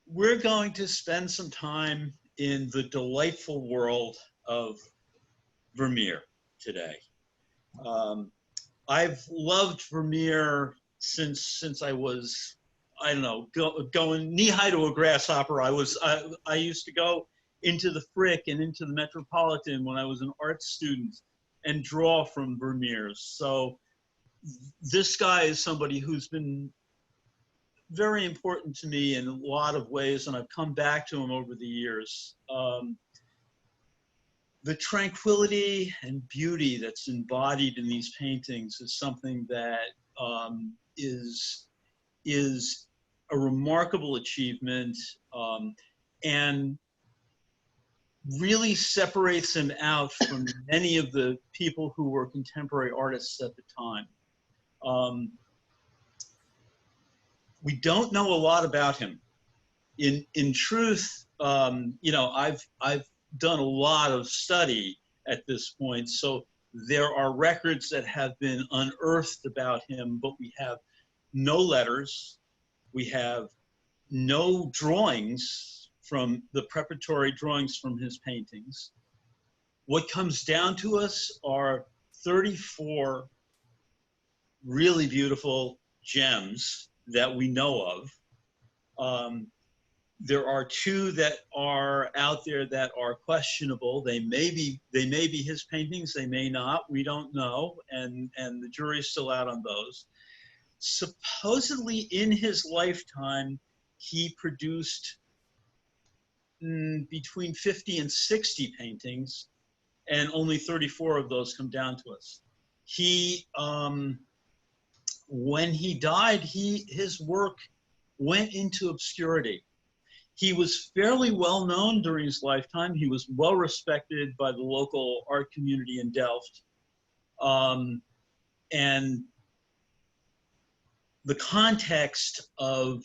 we're going to spend some time in the delightful world of Vermeer today. I've loved Vermeer since I was, I don't know, going knee high to a grasshopper. I used to go into the Frick and into the Metropolitan when I was an art student and draw from Vermeer's. So this guy is somebody who's been very important to me in a lot of ways, and I've come back to him over the years. The tranquility and beauty that's embodied in these paintings is something that is a remarkable achievement, and really separates him out from many of the people who were contemporary artists at the time. We don't know a lot about him. In truth, you know, I've done a lot of study at this point, so there are records that have been unearthed about him, but we have no letters, we have no drawings from the preparatory drawings from his paintings. What comes down to us are 34 really beautiful gems that we know of. There are two that are out there that are questionable. They may be his paintings, they may not, we don't know, and the jury's still out on those. Supposedly in his lifetime, he produced between 50 and 60 paintings, and only 34 of those come down to us. He, when he died, his work went into obscurity. He was fairly well known during his lifetime. He was well respected by the local art community in Delft. And the context of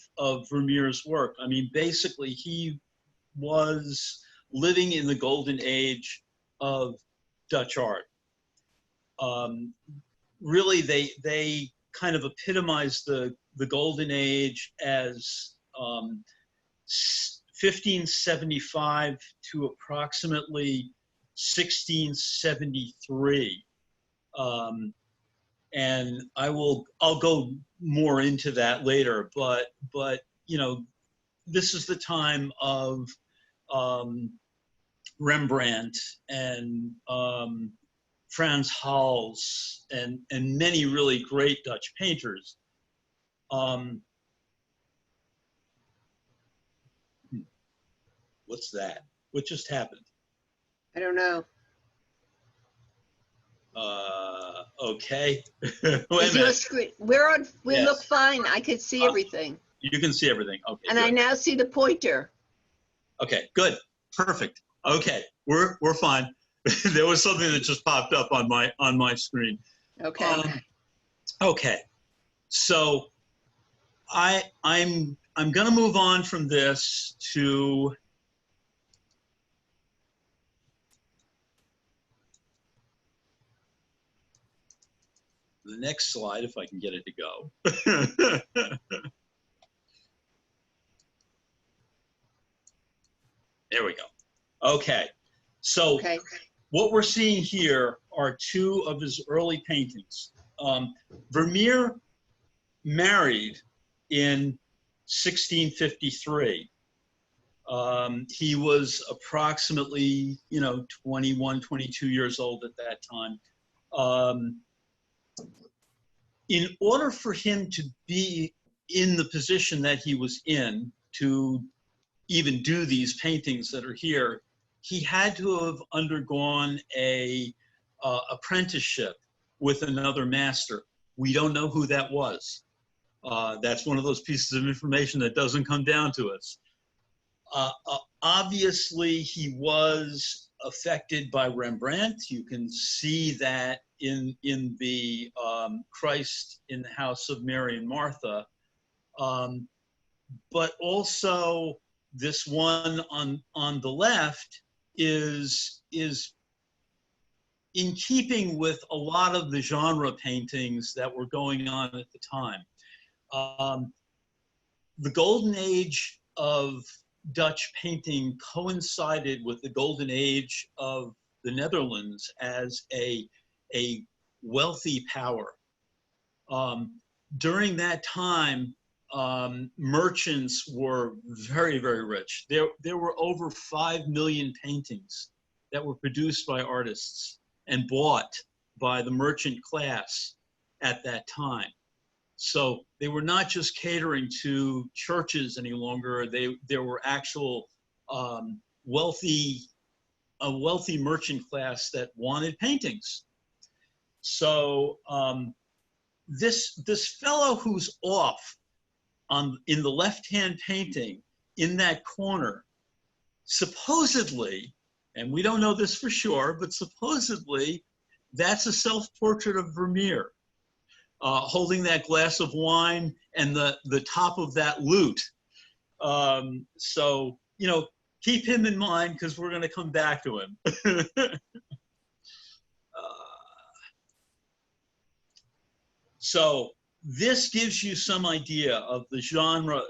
Vermeer's work, I mean, basically he was living in the golden age of Dutch art. Really, they kind of epitomized the golden age as 1575 to approximately 1673. And I'll go more into that later, but you know, this is the time of Rembrandt and Frans Hals and many really great Dutch painters. What's that? What just happened? I don't know. Okay. Is your screen? We're on. We Yes. look fine. I could see everything. You can see everything. Okay. And good. I now see the pointer. Okay. Good. Perfect. Okay. We're fine. There was something that just popped up on my screen. Okay. Okay. So I'm gonna move on from this to the next slide, if I can get it to go. There we go. Okay. So what we're seeing here are two of his early paintings. Vermeer married in 1653. He was approximately, 21, 22 years old at that time. In order for him to be in the position that he was in, to even do these paintings that are here, he had to have undergone a apprenticeship with another master. We don't know who that was. That's one of those pieces of information that doesn't come down to us. Obviously, he was affected by Rembrandt. You can see that in the Christ in the House of Mary and Martha. But also this one on the left is in keeping with a lot of the genre paintings that were going on at the time. The golden age of Dutch painting coincided with the golden age of the Netherlands as a wealthy power. During that time, merchants were very, very rich. There were over 5 million paintings that were produced by artists and bought by the merchant class at that time. So they were not just catering to churches any longer. There were actual a wealthy merchant class that wanted paintings. So this fellow who's off in the left-hand painting in that corner, supposedly, and we don't know this for sure, but supposedly that's a self-portrait of Vermeer, holding that glass of wine and the top of that lute. So, you know, keep him in mind because we're going to come back to him. So this gives you some idea of the genre.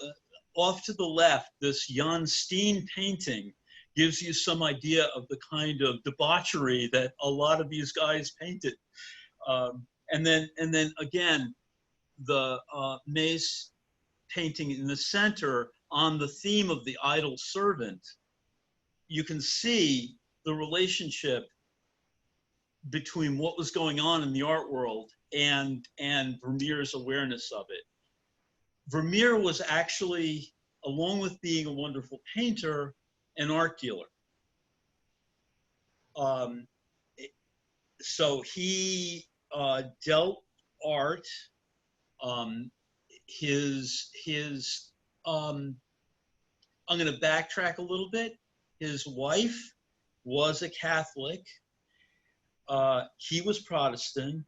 Off to the left, this Jan Steen painting gives you some idea of the kind of debauchery that a lot of these guys painted. And then again, the Mace painting in the center on the theme of the idle servant, you can see the relationship between what was going on in the art world and Vermeer's awareness of it. Vermeer was actually, along with being a wonderful painter, an art dealer. So he dealt art. I'm going to backtrack a little bit. His wife was a Catholic. He was Protestant,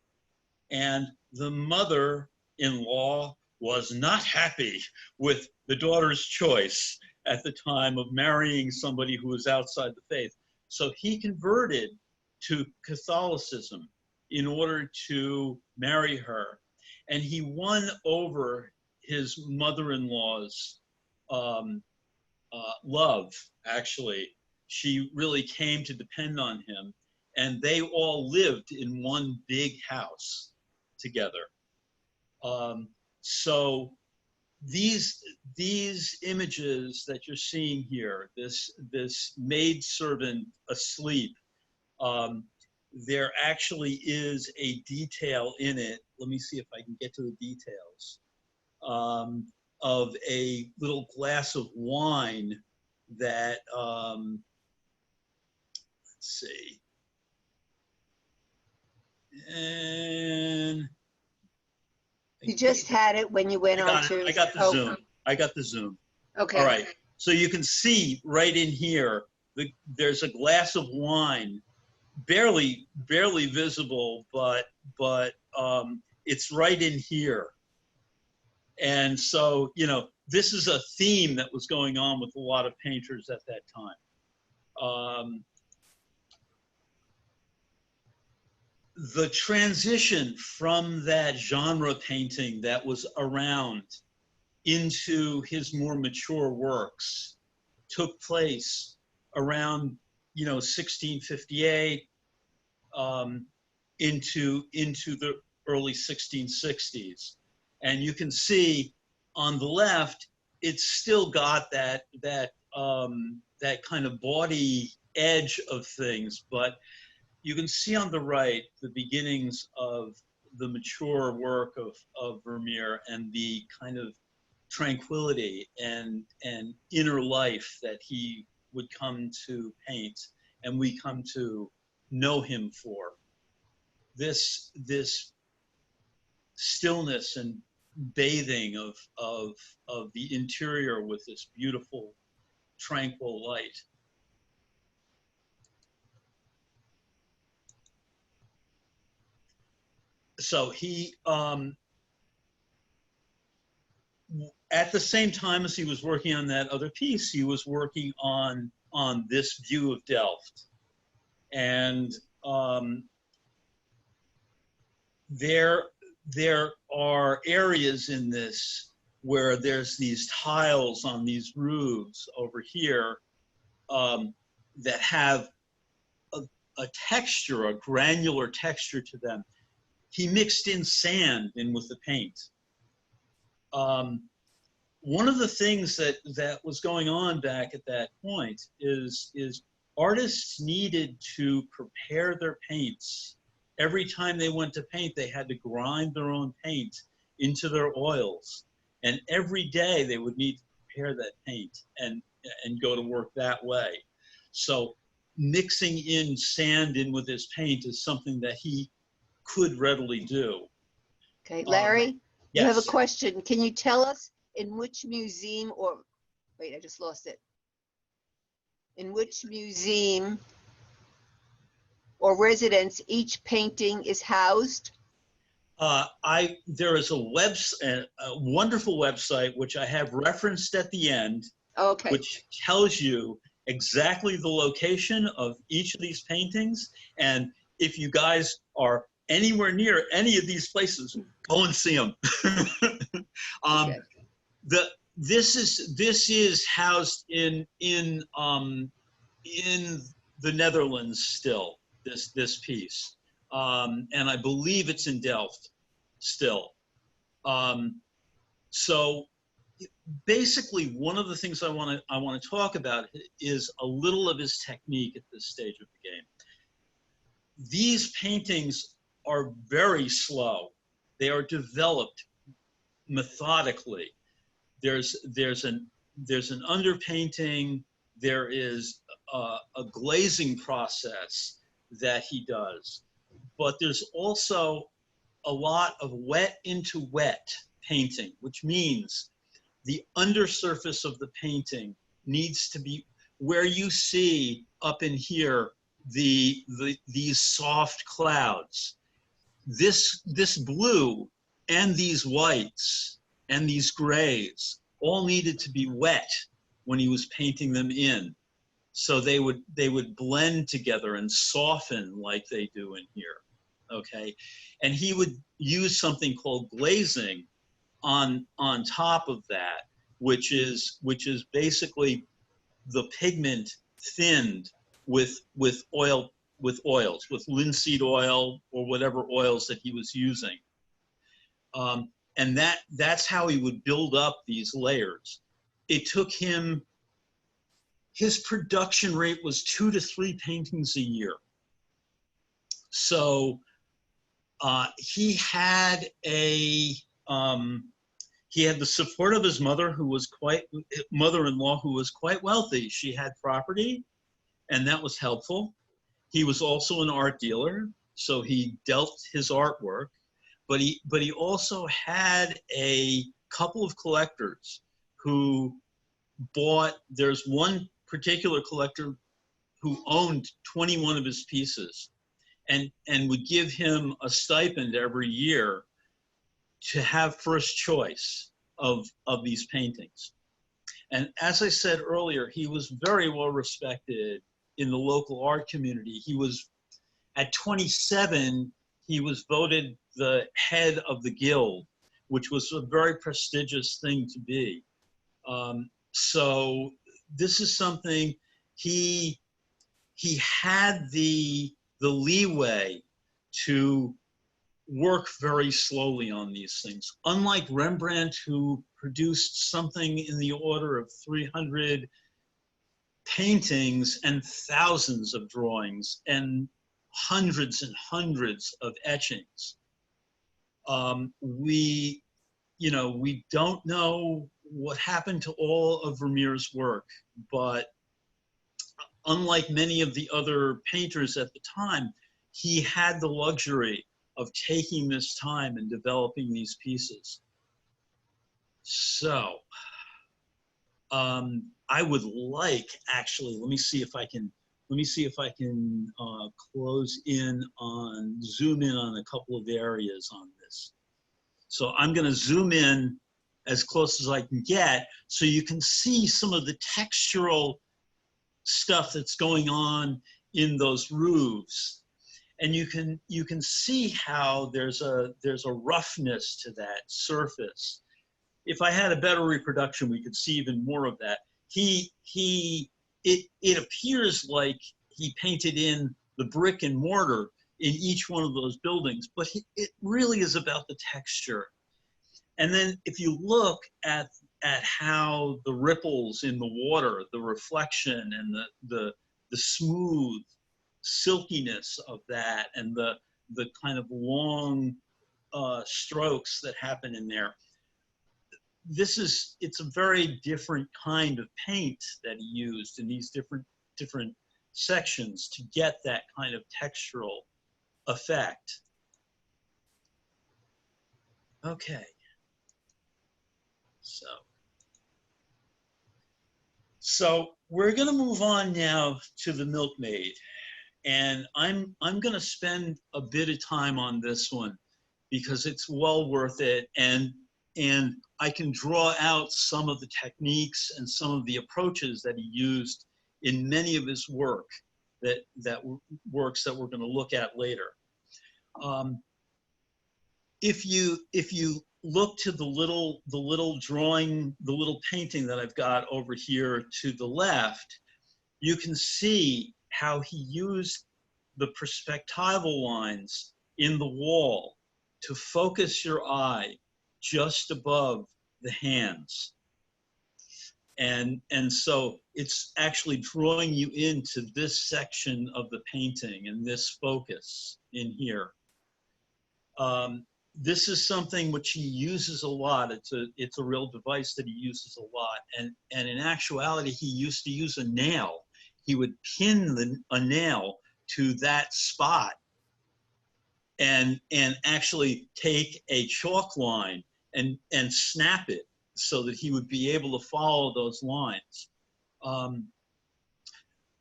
and the mother-in-law was not happy with the daughter's choice at the time of marrying somebody who was outside the faith. So he converted to Catholicism in order to marry her. And he won over his mother-in-law's love, actually. She really came to depend on him. And they all lived in one big house together. So these images that you're seeing here, this maid servant asleep, there actually is a detail in it. Let me see if I can get to the details, of a little glass of wine that, let's see. And You just had it when you went on to. I got the zoom. I got the zoom. Okay. All right. So you can see right in here, there's a glass of wine, barely visible, but it's right in here. And so, you know, this is a theme that was going on with a lot of painters at that time. The transition from that genre painting that was around into his more mature works took place around, you know, 1658 into the early 1660s. And you can see on the left, it's still got that kind of bawdy edge of things, but you can see on the right the beginnings of the mature work of Vermeer and the kind of tranquility and inner life that he would come to paint and we come to know him for. This stillness and bathing of the interior with this beautiful, tranquil light. So he, at the same time as he was working on that other piece, he was working on this view of Delft. And there are areas in this where there's these tiles on these roofs over here that have a texture, a granular texture to them. He mixed in sand in with the paint. One of the things that was going on back at that point is artists needed to prepare their paints. Every time they went to paint, they had to grind their own paint into their oils. And every day they would need to prepare that paint and go to work that way. So mixing in sand in with his paint is something that he could readily do. Okay, Larry, yes. You have a question. Can you tell us in which museum or, wait, I just lost it. In which museum or residence each painting is housed? There is a wonderful website, which I have referenced at the end, Okay. which tells you exactly the location of each of these paintings. And if you guys are anywhere near any of these places, go and see them. Okay. This is housed in the Netherlands still, this piece. And I believe it's in Delft still. So basically, one of the things I want to talk about is a little of his technique at this stage of the game. These paintings are very slow. They are developed methodically. There's an underpainting. There is a glazing process that he does, but there's also a lot of wet into wet painting, which means the undersurface of the painting needs to be where you see up in here these soft clouds. This blue and these whites and these grays all needed to be wet when he was painting them in, so they would blend together and soften like they do in here. Okay, and he would use something called glazing on top of that, which is basically the pigment thinned with oils, with linseed oil or whatever oils that he was using. And that's how he would build up these layers. It took him, his production rate was 2 to 3 paintings a year. So he had the support of his mother-in-law who was quite wealthy. She had property, and that was helpful. He was also an art dealer, so he dealt his artwork, but he also had a couple of collectors who bought. There's one particular collector who owned 21 of his pieces, and would give him a stipend every year to have first choice of these paintings. And as I said earlier, he was very well respected in the local art community. He was, at 27, he was voted the head of the guild, which was a very prestigious thing to be. So this is something he had the leeway to work very slowly on these things. Unlike Rembrandt, who produced something in the order of 300 paintings and thousands of drawings and hundreds and hundreds of etchings. We don't know what happened to all of Vermeer's work, but unlike many of the other painters at the time, he had the luxury of taking this time and developing these pieces. So I would like, actually, let me see if I can zoom in on a couple of areas on this. So I'm going to zoom in as close as I can get so you can see some of the textural stuff that's going on in those roofs. And you can see how there's a roughness to that surface. if I had a better reproduction, we could see even more of that. It appears like he painted in the brick and mortar in each one of those buildings, but it really is about the texture. And then if you look at how the ripples in the water, the reflection and the smooth silkiness of that, and the kind of long strokes that happen in there, it's a very different kind of paint that he used in these different sections to get that kind of textural effect. Okay. So we're going to move on now to the milkmaid, and I'm going to spend a bit of time on this one because it's well worth it, and I can draw out some of the techniques and some of the approaches that he used in many of his works that we're going to look at later. If you look to the little drawing, the little painting that I've got over here to the left, you can see how he used the perspectival lines in the wall to focus your eye just above the hands. And so it's actually drawing you into this section of the painting and this focus in here. This is something which he uses a lot. It's a real device that he uses a lot. And in actuality, he used to use a nail. He would pin a nail to that spot and actually take a chalk line and snap it so that he would be able to follow those lines.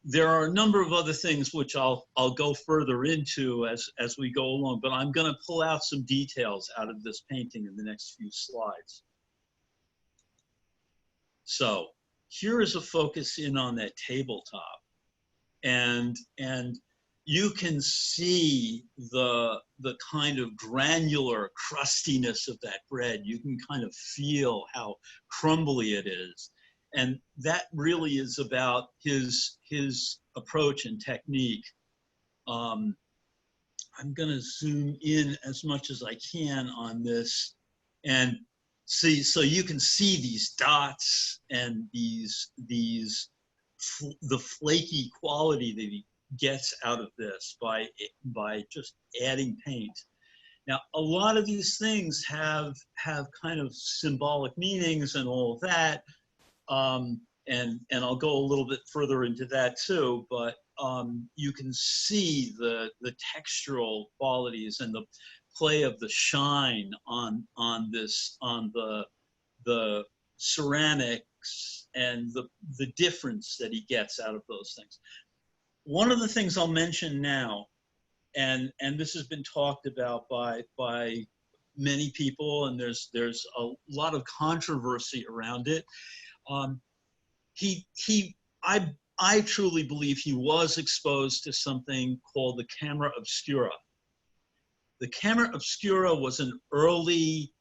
There are a number of other things which I'll go further into as we go along, but I'm going to pull out some details out of this painting in the next few slides. So here is a focus in on that tabletop, and you can see the kind of granular crustiness of that bread. You can kind of feel how crumbly it is. And that really is about his approach and technique. I'm going to zoom in as much as I can on this and see, so you can see these dots and the flaky quality that he gets out of this by just adding paint. Now, a lot of these things have kind of symbolic meanings and all of that. And I'll go a little bit further into that too, but you can see the textural qualities and the play of the shine on the ceramics and the difference that he gets out of those things. One of the things I'll mention now, and this has been talked about by many people, and there's a lot of controversy around it. I truly believe he was exposed to something called the camera obscura. The camera obscura was an early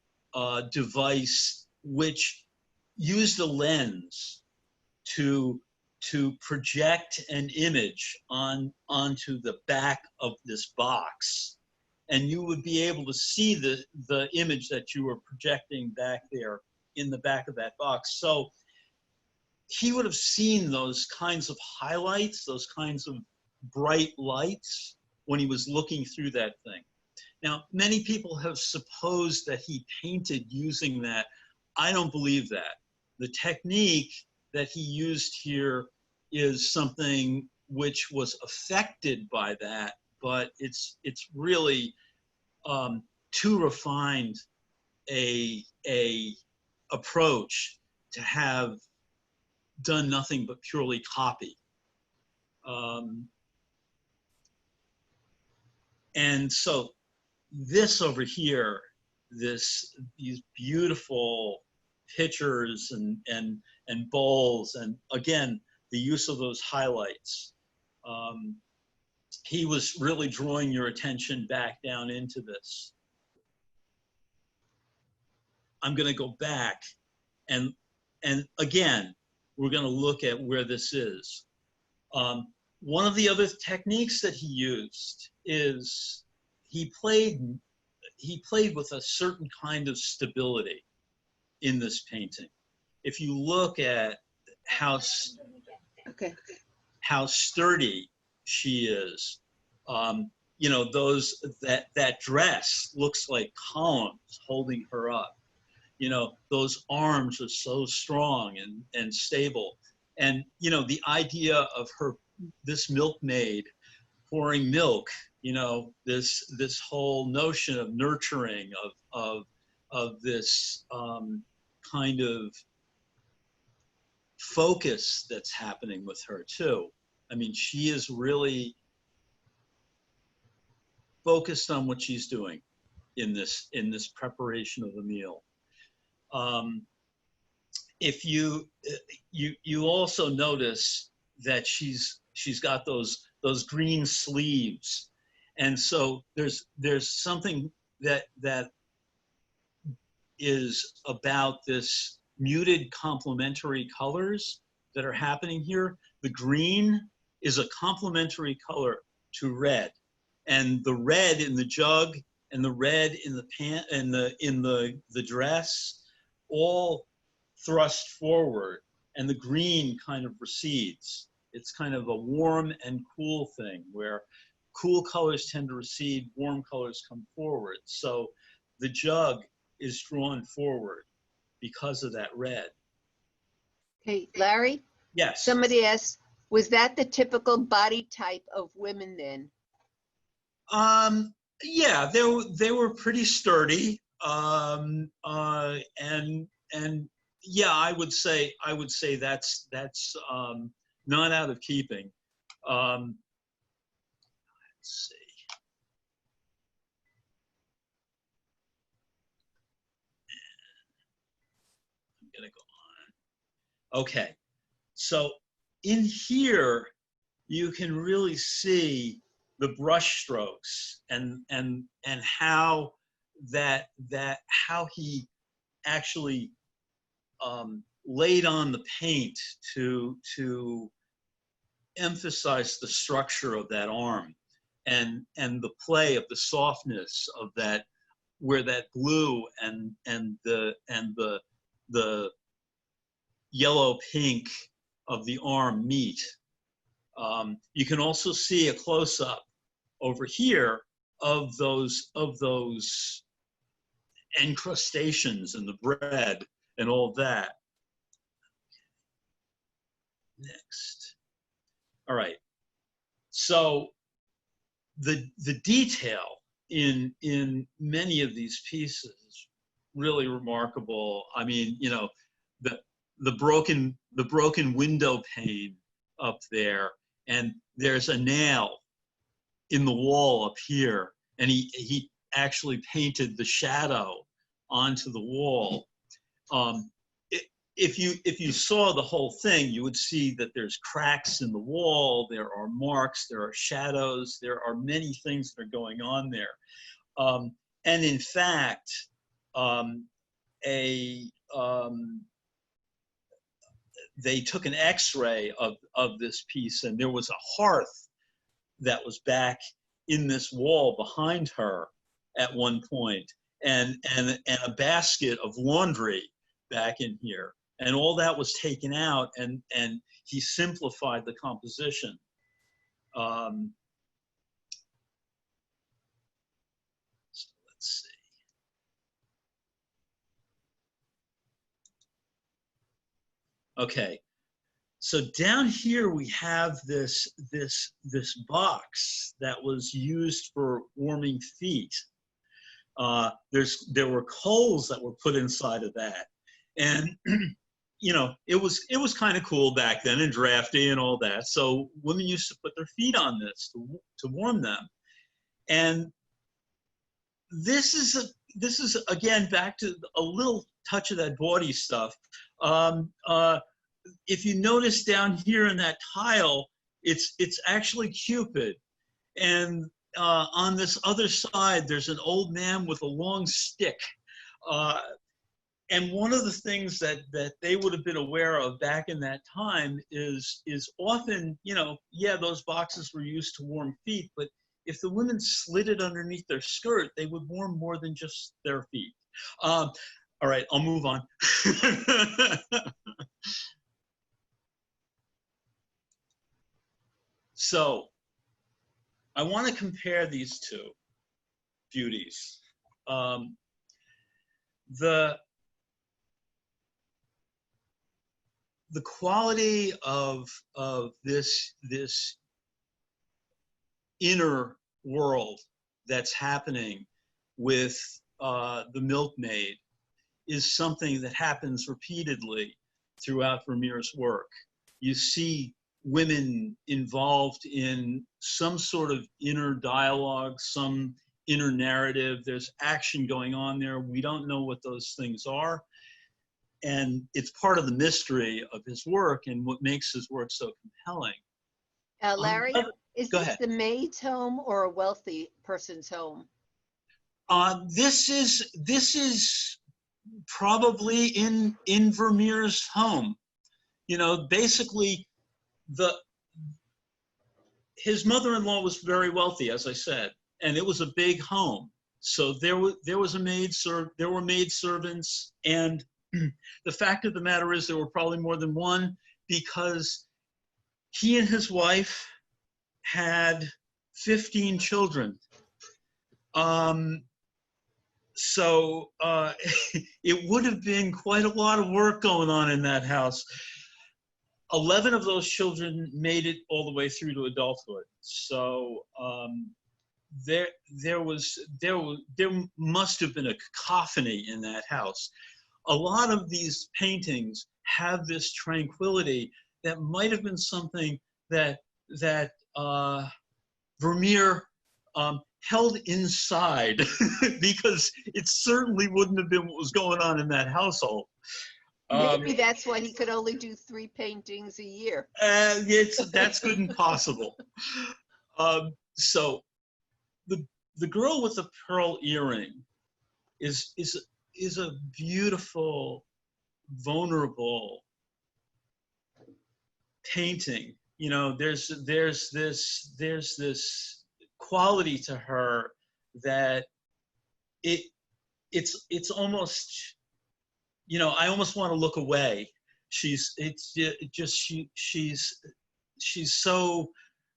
device which used a lens to project an image onto the back of this box, and you would be able to see the image that you were projecting back there in the back of that box. So he would have seen those kinds of highlights, those kinds of bright lights when he was looking through that thing. Now, many people have supposed that he painted using that. I don't believe that. The technique that he used here is something which was affected by that, but it's really too refined a approach to have done nothing but purely copy. And so this over here, these beautiful pictures and bowls, and again, the use of those highlights. He was really drawing your attention back down into this. I'm going to go back and again, we're going to look at where this is. One of the other techniques that he used is he played with a certain kind of stability in this painting. If you look at how sturdy she is, you know, that dress looks like columns holding her up. You know, those arms are so strong and stable. And, you know, the idea of this milkmaid pouring milk, you know, this whole notion of nurturing, of this kind of focus that's happening with her too. I mean, she is really focused on what she's doing in this preparation of the meal. If you also notice that she's got those green sleeves, and so there's something that is about this muted complementary colors that are happening here. The green is a complementary color to red, and the red in the jug and the red in the pant and in the dress all thrust forward, and the green kind of recedes. It's kind of a warm and cool thing where cool colors tend to recede, warm colors come forward. So the jug is drawn forward because of that red. Hey, Larry? Yes. Somebody asked, was that the typical body type of women then? Yeah, they were pretty sturdy. And yeah, I would say that's not out of keeping. Let's see. I'm gonna go on. Okay, so in here you can really see the brush strokes and how how he actually laid on the paint to emphasize the structure of that arm and the play of the softness of that, where that blue and the yellow pink of the arm meet. You can also see a close-up over here of those encrustations in the bread and all that. Next. All right. So the detail in many of these pieces is really remarkable. I mean, you know, the broken window pane up there, and there's a nail in the wall up here, and he actually painted the shadow onto the wall. If you saw the whole thing, you would see that there's cracks in the wall, there are marks, there are shadows, there are many things that are going on there. And in fact, they took an X-ray of this piece, and there was a hearth that was back in this wall behind her at one point, and a basket of laundry back in here. And all that was taken out, and he simplified the composition. So let's see. Okay, so down here we have this box that was used for warming feet. There were coals that were put inside of that, and you know, it was kind of cool back then and drafty and all that. So women used to put their feet on this to warm them. And this is again back to a little touch of that bawdy stuff. If you notice down here in that tile, it's actually Cupid, and on this other side there's an old man with a long stick. And one of the things that they would have been aware of back in that time is often, you know, yeah, those boxes were used to warm feet, but if the women slid it underneath their skirt, they would warm more than just their feet. All right, I'll move on. So I want to compare these two beauties. The quality of this inner world that's happening with the milkmaid is something that happens repeatedly throughout Vermeer's work. You see women involved in some sort of inner dialogue, some inner narrative. There's action going on there. We don't know what those things are. And it's part of the mystery of his work and what makes his work so compelling. Larry, is Go this ahead. the maid's home or a wealthy person's home? This is probably in Vermeer's home. You know, basically, his mother-in-law was very wealthy, as I said, and it was a big home. So there was a there were maid servants, and the fact of the matter is there were probably more than one, because he and his wife had 15 children. So it would have been quite a lot of work going on in that house. 11 of those children made it all the way through to adulthood. So there must have been a cacophony in that house. A lot of these paintings have this tranquility that might have been something that Vermeer held inside because it certainly wouldn't have been what was going on in that household. Maybe that's why he could only do 3 paintings a year. That's good and possible. So the girl with the pearl earring is a beautiful, vulnerable painting. You know, there's this quality to her that it's almost, you know, I almost want to look away. She's so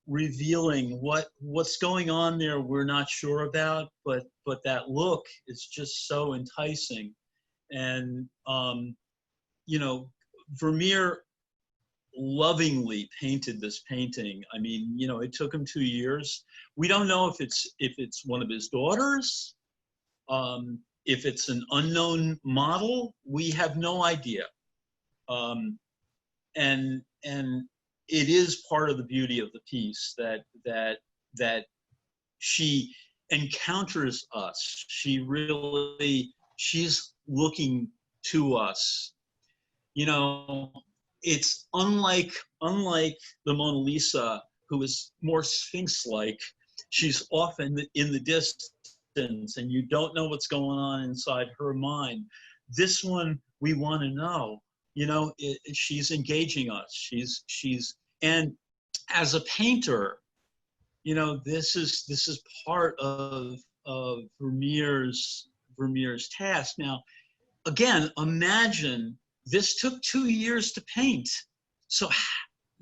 revealing. What's going on there we're not sure about, but that look is just so enticing. And you know, Vermeer lovingly painted this painting. I mean, you know, it took him 2 years. We don't know if it's one of his daughters, if it's an unknown model. We have no idea. And it is part of the beauty of the piece that she encounters us. She's looking to us. You know, it's unlike the Mona Lisa, who is more Sphinx-like. She's often in the distance, and you don't know what's going on inside her mind. This one, we want to know. You know, she's engaging us. And as a painter, you know, this is part of Vermeer's task. Now, again, imagine this took 2 years to paint. So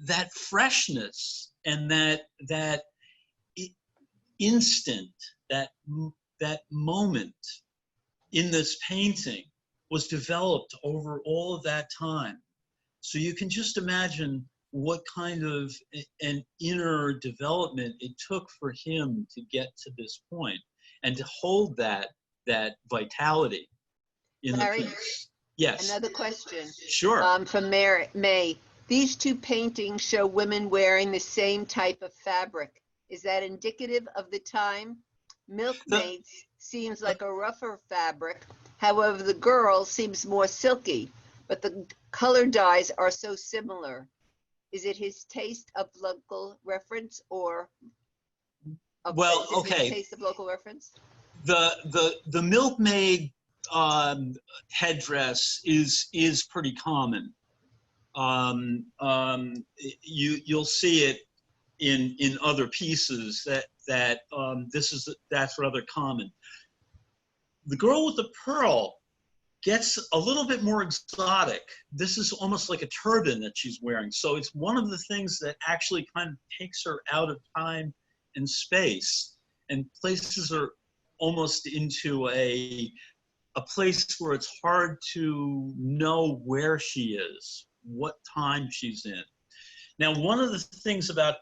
that freshness and that instant, that moment in this painting was developed over all of that time. So you can just imagine what kind of an inner development it took for him to get to this point and to hold that vitality in Larry, the piece. Yes. another question. Sure. From May. These 2 paintings show women wearing the same type of fabric. Is that indicative of the time? Milkmaids seems like a rougher fabric. However, the girl seems more silky, but the color dyes are so similar. Is it his taste of local reference or? Well, okay. His taste of local reference? The milkmaid headdress is pretty common. You'll see it in other pieces that's rather common. The girl with the pearl gets a little bit more exotic. This is almost like a turban that she's wearing. So it's one of the things that actually kind of takes her out of time and space and places her almost into a place where it's hard to know where she is, what time she's in. Now, one of the things about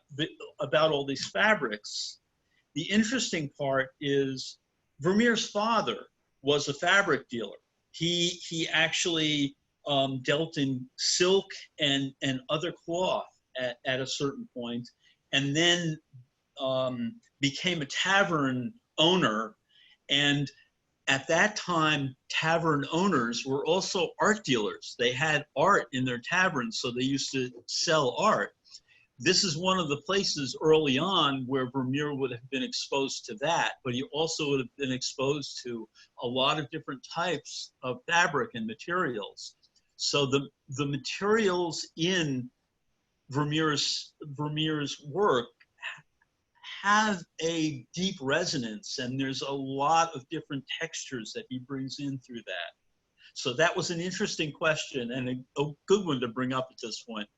all these fabrics, the interesting part is Vermeer's father was a fabric dealer. He actually dealt in silk and other cloth at a certain point, and then became a tavern owner. And at that time, tavern owners were also art dealers. They had art in their taverns, so they used to sell art. This is one of the places early on where Vermeer would have been exposed to that, but he also would have been exposed to a lot of different types of fabric and materials. So the materials in Vermeer's work have a deep resonance, and there's a lot of different textures that he brings in through that. So that was an interesting question and a good one to bring up at this point.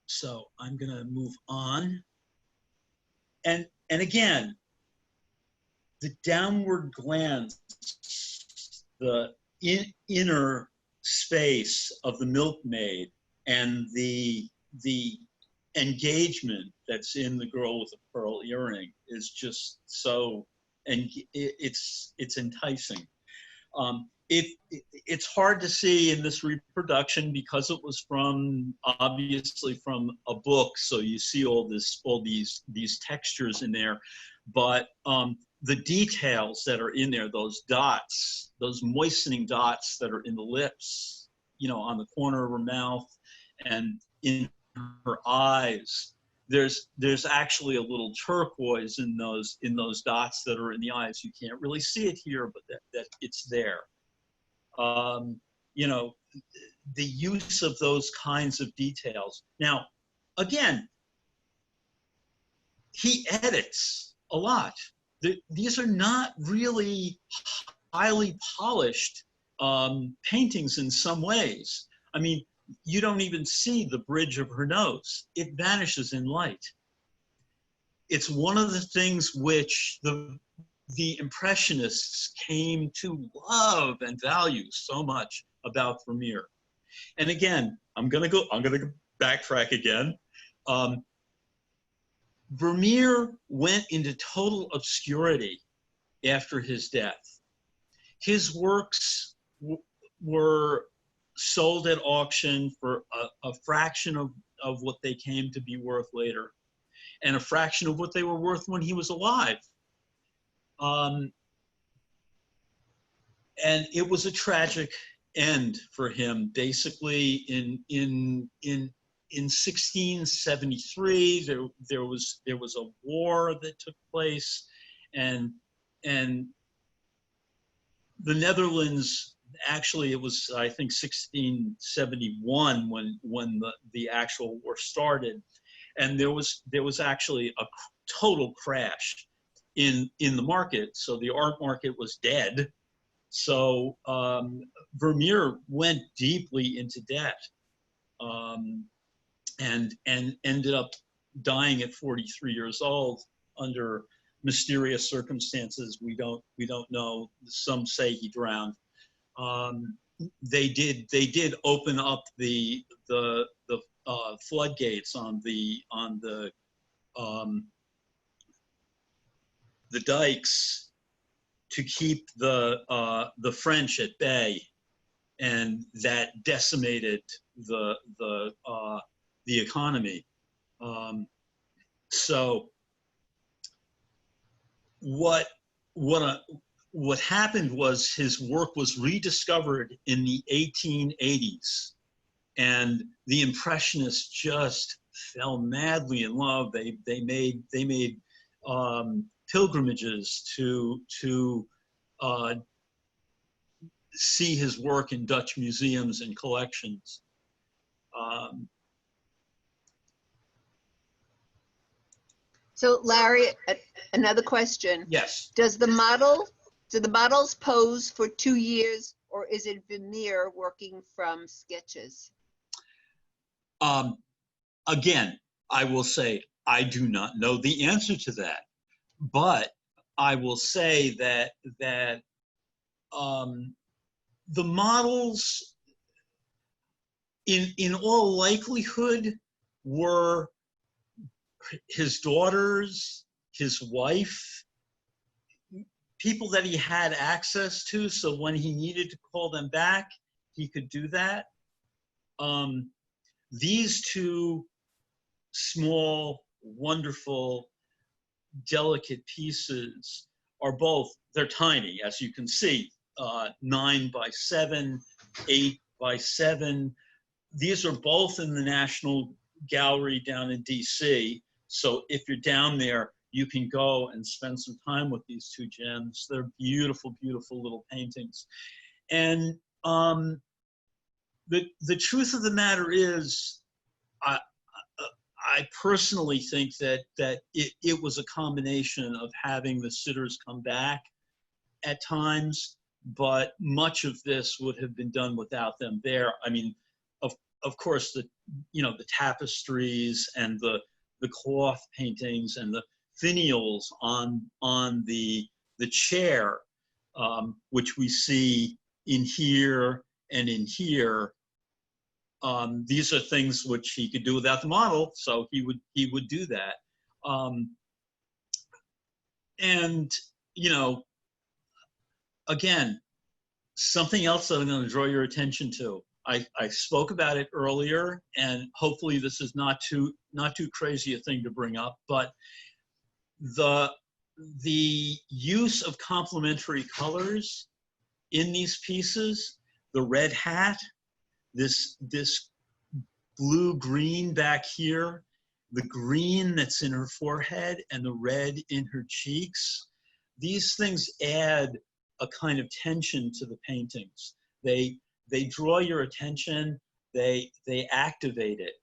So I'm gonna move on. And again, the downward glance, the inner space of the milkmaid, and the engagement that's in the girl with the pearl earring is just so, and it's enticing. It's hard to see in this reproduction because it was obviously from a book, so you see all these textures in there, but the details that are in there, those dots, those moistening dots that are in the lips, on the corner of her mouth and in her eyes. There's actually a little turquoise in those dots that are in the eyes. You can't really see it here, but that it's there. The use of those kinds of details. Now, again, he edits a lot. These are not really highly polished paintings in some ways. I mean, you don't even see the bridge of her nose. It vanishes in light. It's one of the things which the Impressionists came to love and value so much about Vermeer. And again, I'm gonna backtrack again. Vermeer went into total obscurity after his death. His works were sold at auction for a fraction of what they came to be worth later, and a fraction of what they were worth when he was alive. And it was a tragic end for him. Basically, in 1673, there was a war that took place, and the Netherlands. Actually, it was, I think, 1671 when the actual war started, and there was actually a total crash in the market. So the art market was dead. So Vermeer went deeply into debt, and ended up dying at 43 years old under mysterious circumstances. We don't know. Some say he drowned. They did open up the floodgates on the dikes to keep the French at bay, and that decimated the economy. So what happened was his work was rediscovered in the 1880s, and the Impressionists just fell madly in love. They made pilgrimages to see his work in Dutch museums and collections. So Larry, another question. Yes. Do the models pose for 2 years, or is it Vermeer working from sketches? Again, I will say I do not know the answer to that, but I will say that the models, in all likelihood, were his daughters, his wife, people that he had access to, so when he needed to call them back, he could do that. These two small, wonderful, delicate pieces are both, they're tiny, as you can see, 9 by 7, 8 by 7. These are both in the National Gallery down in DC. So if you're down there, you can go and spend some time with these two gems. They're beautiful, beautiful little paintings. And the truth of the matter is, I personally think that it was a combination of having the sitters come back at times, but much of this would have been done without them there. I mean, of course, the tapestries and the cloth paintings and the finials on the chair, which we see in here and in here. These are things which he could do without the model, so he would do that. And again, something else that I'm going to draw your attention to. I spoke about it earlier, and hopefully this is not too crazy a thing to bring up, but the use of complementary colors in these pieces, the red hat, this blue-green back here, the green that's in her forehead, and the red in her cheeks, these things add a kind of tension to the paintings. They draw your attention, they activate it.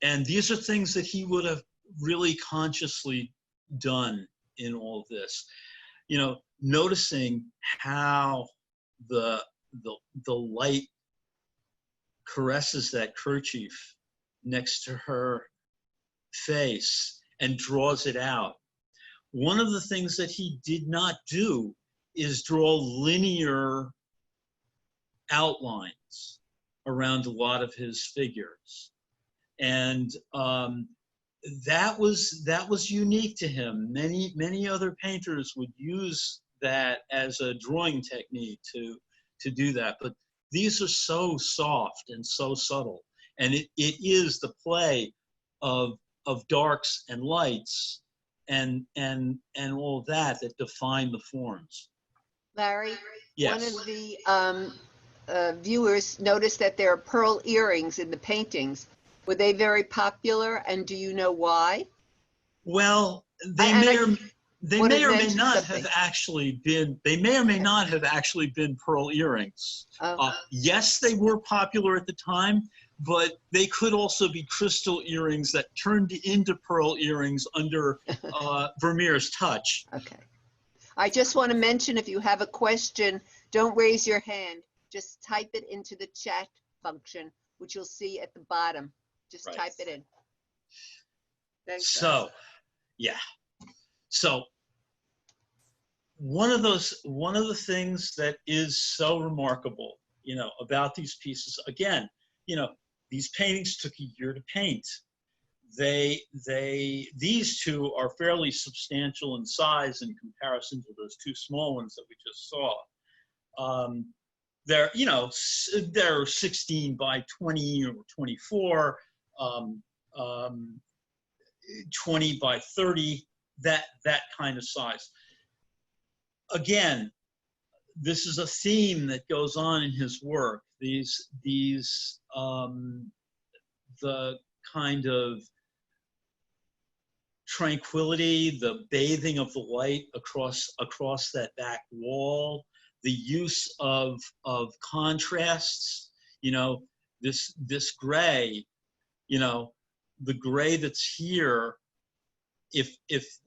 And these are things that he would have really consciously done in all of this. Noticing how the light caresses that kerchief next to her face and draws it out. One of the things that he did not do is draw linear outlines around a lot of his figures. And that was unique to him. Many other painters would use that as a drawing technique to do that. But these are so soft and so subtle. And it is the play of darks and lights and all of that define the forms. Larry, yes. One of the viewers noticed that there are pearl earrings in the paintings. Were they very popular, and do you know why? Well, they may or may not have actually been. They may or may not have actually been pearl earrings. Oh. Yes, they were popular at the time, but they could also be crystal earrings that turned into pearl earrings under Vermeer's touch. Okay. I just want to mention, if you have a question, don't raise your hand. Just type it into the chat function, which you'll see at the bottom. Just right. Type it in. Thanks, so, guys. Yeah. So one of the things that is so remarkable, about these pieces, again, these paintings took a year to paint. These two are fairly substantial in size in comparison to those two small ones that we just saw. They're 16 by 20 or 24, 20 by 30, that kind of size. Again, this is a theme that goes on in his work. The kind of tranquility, the bathing of the light across that back wall, the use of contrasts, you know, this gray, you know, the gray that's here, if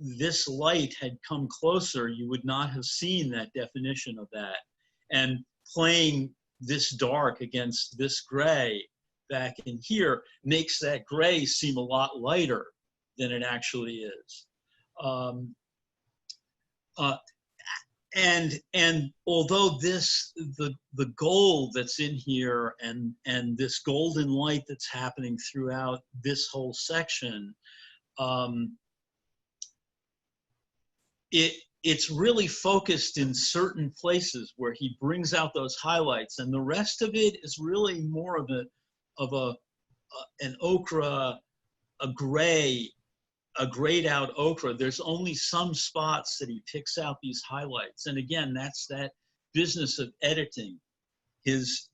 this light had come closer, you would not have seen that definition of that. And playing this dark against this gray back in here makes that gray seem a lot lighter than it actually is. And although the gold that's in here and this golden light that's happening throughout this whole section, it's really focused in certain places where he brings out those highlights, and the rest of it is really more of an ochre, a gray, a grayed out ochre. There's only some spots that he picks out these highlights, and again, that's that business of editing, his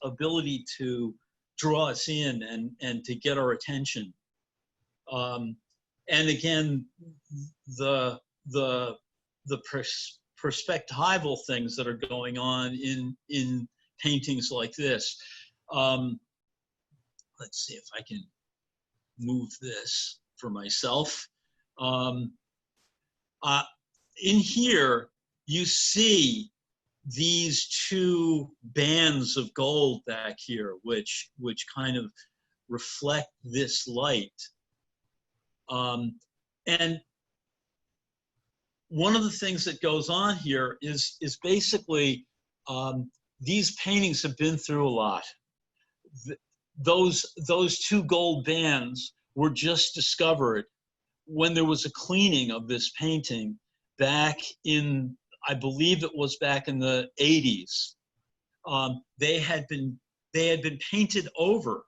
ability to draw us in and to get our attention. And again, the perspectival things that are going on in paintings like this. Let's see if I can move this for myself. In here, you see these two bands of gold back here, which kind of reflect this light. And one of the things that goes on here is basically these paintings have been through a lot. Those two gold bands were just discovered when there was a cleaning of this painting back in, I believe it was back in the 80s. They had been painted over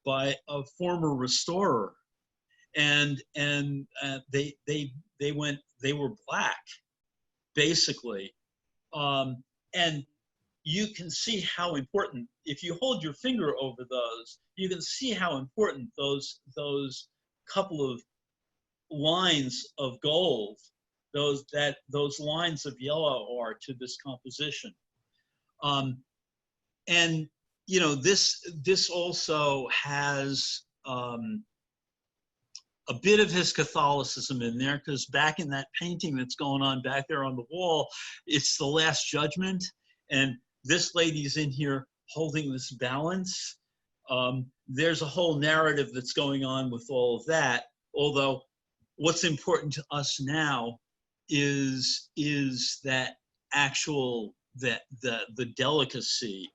by a former restorer, and they were black, basically. And you can see how important, if you hold your finger over those, you can see how important those couple of lines of gold, those lines of yellow are to this composition. And you know, this also has a bit of his Catholicism in there, because back in that painting that's going on back there on the wall, it's the Last Judgment, and this lady's in here holding this balance. There's a whole narrative that's going on with all of that, although what's important to us now is that actual, the delicacy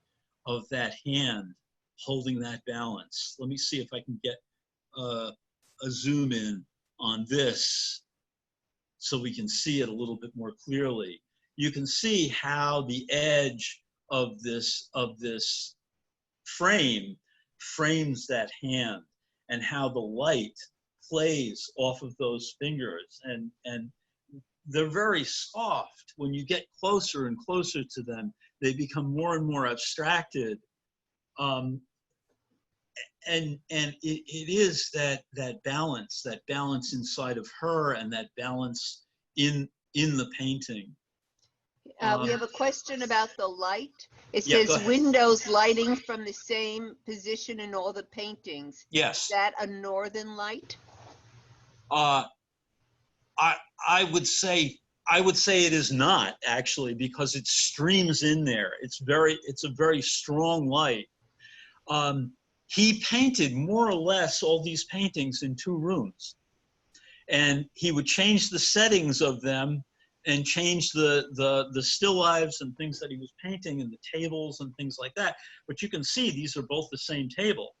of that hand holding that balance. Let me see if I can get a zoom in on this so we can see it a little bit more clearly. You can see how the edge of this frame frames that hand, and how the light plays off of those fingers, and they're very soft. When you get closer and closer to them, they become more and more abstracted. And it is that balance inside of her, and that balance in the painting. We have a question about the light. It Yeah, says windows lighting from the same position in all the paintings. Yes. Is that a northern light? I would say it is not, actually, because it streams in there. It's a very strong light. He painted more or less all these paintings in 2 rooms, and he would change the settings of them and change the still lifes and things that he was painting, and the tables and things like that. But you can see these are both the same table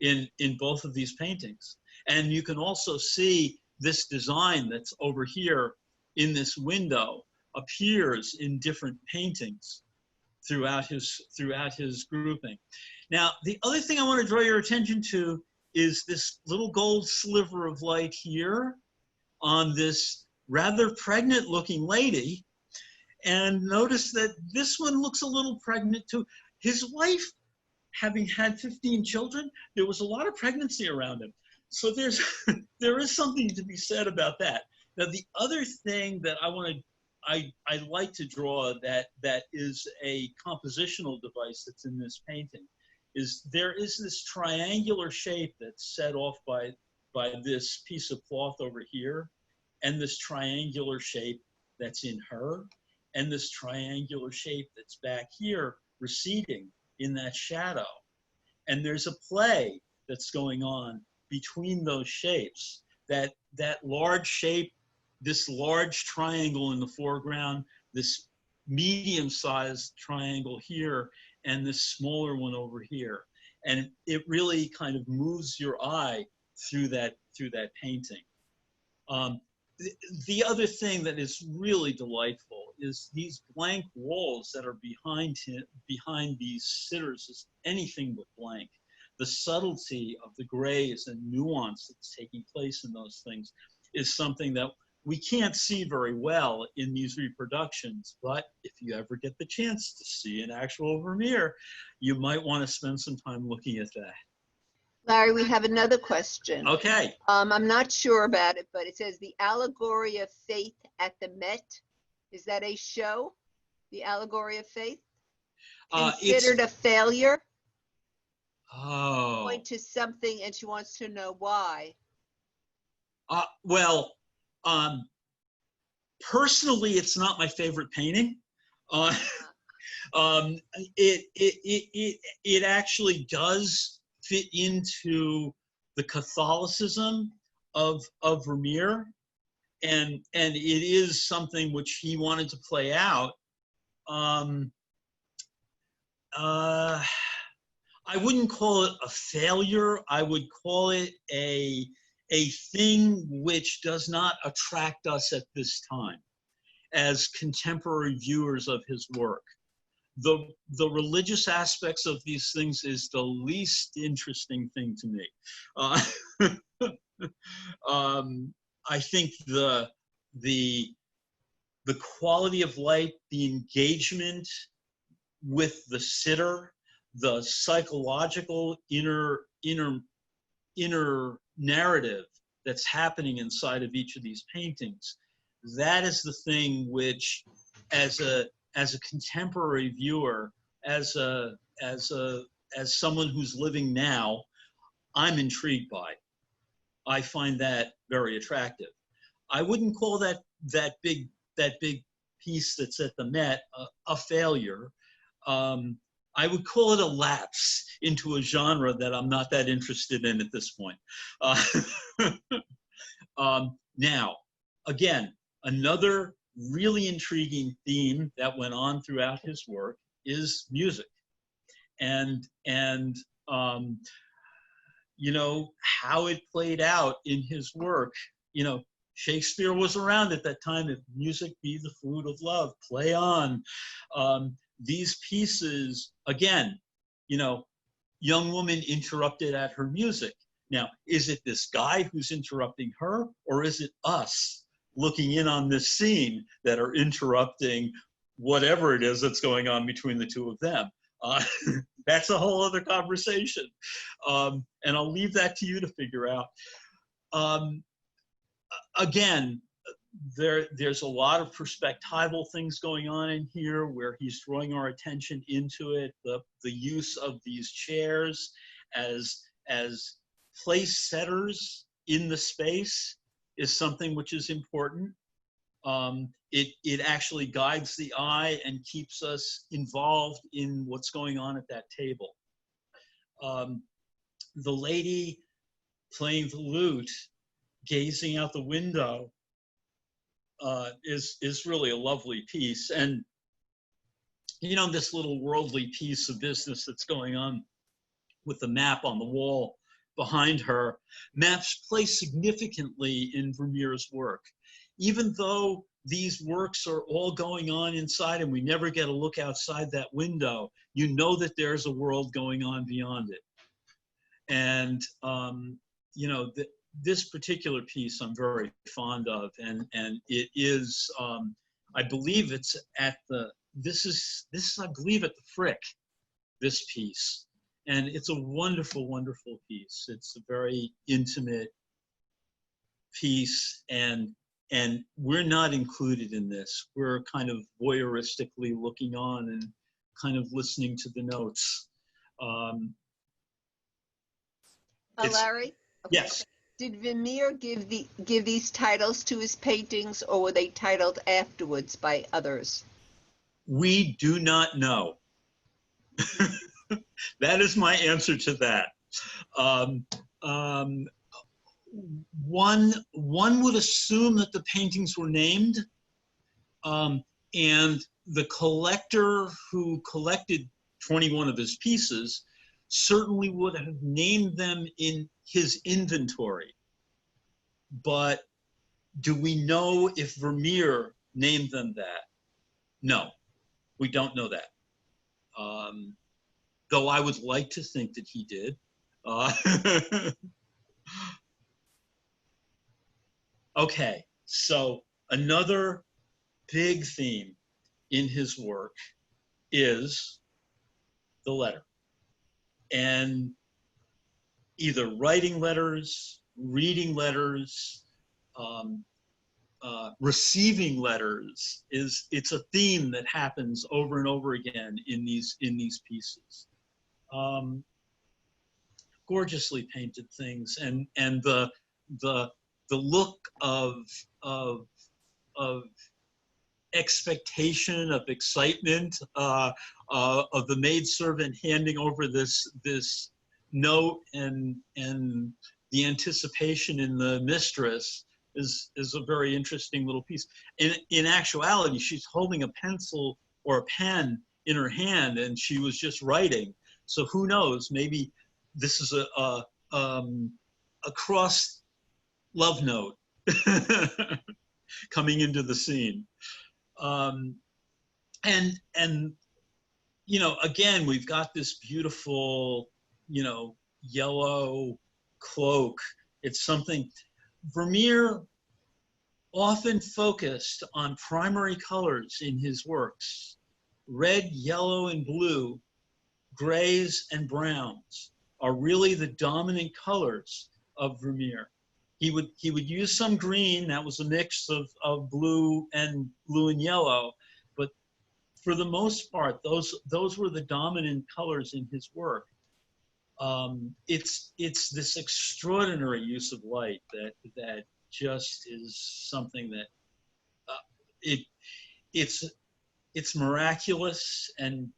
in both of these paintings. And you can also see this design that's over here in this window appears in different paintings throughout his grouping. Now, the other thing I want to draw your attention to is this little gold sliver of light here on this rather pregnant looking lady. And notice that this one looks a little pregnant too. His wife, having had 15 children, there was a lot of pregnancy around him. so there's there is something to be said about that. Now, the other thing that I like to draw that is a compositional device that's in this painting is there is this triangular shape that's set off by this piece of cloth over here, and this triangular shape that's in her, and this triangular shape that's back here receding in that shadow. And there's a play that's going on between those shapes. That large shape, this large triangle in the foreground, this medium-sized triangle here, and this smaller one over here. And it really kind of moves your eye through that painting. The other thing that is really delightful is these blank walls that are behind these sitters is anything but blank. The subtlety of the grays and nuance that's taking place in those things is something that we can't see very well in these reproductions, but if you ever get the chance to see an actual Vermeer, you might want to spend some time looking at that. Larry, we have another question. Okay. I'm not sure about it, but it says the Allegory of Faith at the Met. Is that a show? The Allegory of Faith? Considered a failure? Oh. Point to something, and she wants to know why. Well, personally, it's not my favorite painting. It actually does fit into the Catholicism of Vermeer, and it is something which he wanted to play out. I wouldn't call it a failure. I would call it a thing which does not attract us at this time as contemporary viewers of his work. The religious aspects of these things is the least interesting thing to me. I think the quality of light, the engagement with the sitter, the psychological inner narrative that's happening inside of each of these paintings, that is the thing which, as a contemporary viewer, as someone who's living now, I'm intrigued by. I find that very attractive. I wouldn't call that big piece that's at the Met a failure. I would call it a lapse into a genre that I'm not that interested in at this point. Now, again, another really intriguing theme that went on throughout his work is music. And you know, how it played out in his work. You know, Shakespeare was around at that time. If music be the food of love, play on. These pieces, again, you know, young woman interrupted at her music. Now, is it this guy who's interrupting her, or is it us looking in on this scene that are interrupting whatever it is that's going on between the two of them? That's a whole other conversation. And I'll leave that to you to figure out. Again, there's a lot of perspectival things going on in here where he's drawing our attention into it. The use of these chairs as place setters in the space is something which is important. It actually guides the eye and keeps us involved in what's going on at that table. The lady playing the lute, gazing out the window, is really a lovely piece. And you know, this little worldly piece of business that's going on with the map on the wall behind her, maps play significantly in Vermeer's work. Even though these works are all going on inside and we never get a look outside that window, you know that there's a world going on beyond it. And you know, this particular piece I'm very fond of, and it is, I believe it's at the, this is I believe at the Frick, this piece. And it's a wonderful, wonderful piece. It's a very intimate piece, and we're not included in this. We're kind of voyeuristically looking on and kind of listening to the notes. Larry? Okay. Yes. Did Vermeer give these titles to his paintings, or were they titled afterwards by others? We do not know. That is my answer to that. One would assume that the paintings were named, and the collector who collected 21 of his pieces certainly would have named them in his inventory. But do we know if Vermeer named them that? No, we don't know that. Though I would like to think that he did. Okay, so another big theme in his work is the letter. And either writing letters, reading letters, receiving letters, it's a theme that happens over and over again in these pieces. Gorgeously painted things, and the look of expectation, of excitement, of the maidservant handing over this note, and the anticipation in the mistress is a very interesting little piece. In actuality, she's holding a pencil or a pen in her hand, and she was just writing. So who knows? Maybe this is a cross love note coming into the scene. And you know, again, we've got this beautiful, you know, yellow cloak. It's something Vermeer often focused on primary colors in his works: red, yellow, and blue, grays and browns are really the dominant colors of Vermeer. He would use some green, that was a mix of blue and yellow, but for the most part, those were the dominant colors in his work. It's this extraordinary use of light that just is something that it's miraculous and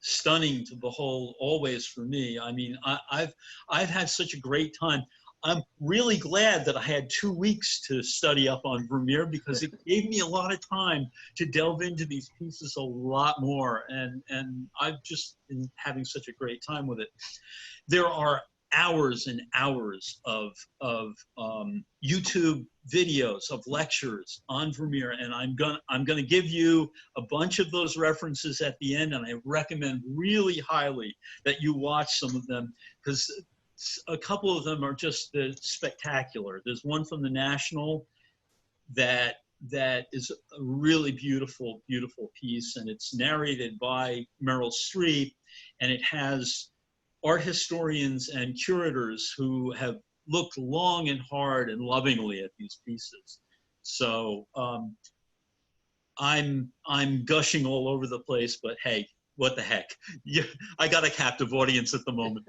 stunning to behold always for me. I mean, I've had such a great time. I'm really glad that I had 2 weeks to study up on Vermeer, because it gave me a lot of time to delve into these pieces a lot more, and I've just been having such a great time with it. There are hours and hours of YouTube videos of lectures on Vermeer, and I'm gonna give you a bunch of those references at the end, and I recommend really highly that you watch some of them, because a couple of them are just spectacular. There's one from the National that is a really beautiful, beautiful piece, and it's narrated by Meryl Streep, and it has art historians and curators who have looked long and hard and lovingly at these pieces. So I'm gushing all over the place, but hey, what the heck? Yeah, I got a captive audience at the moment.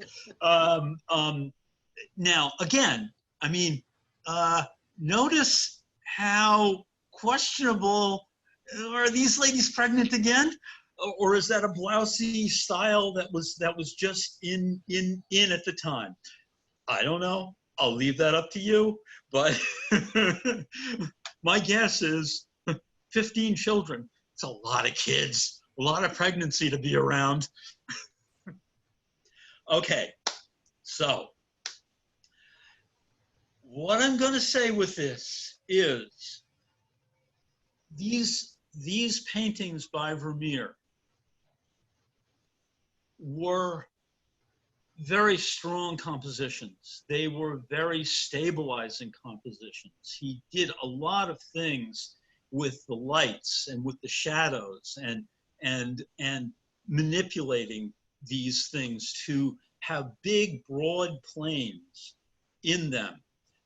Now, again, I mean, notice how questionable, are these ladies pregnant again? Or is that a blousey style that was just in at the time? I don't know. I'll leave that up to you. But my guess is 15 children. It's a lot of kids, a lot of pregnancy to be around. Okay, so what I'm going to say with this is these paintings by Vermeer were very strong compositions. They were very stabilizing compositions. He did a lot of things with the lights and with the shadows and manipulating these things to have big, broad planes in them,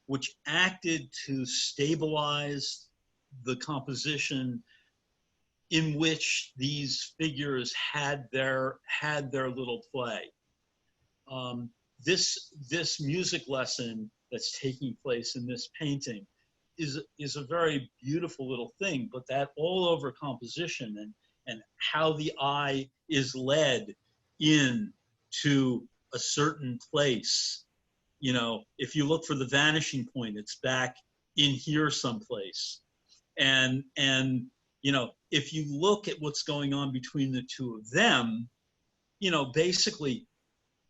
which acted to stabilize the composition in which these figures had their little play. This music lesson that's taking place in this painting is a very beautiful little thing, but that all over composition and how the eye is led in to a certain place. You know, if you look for the vanishing point, it's back in here someplace. And you know, if you look at what's going on between the two of them, you know, basically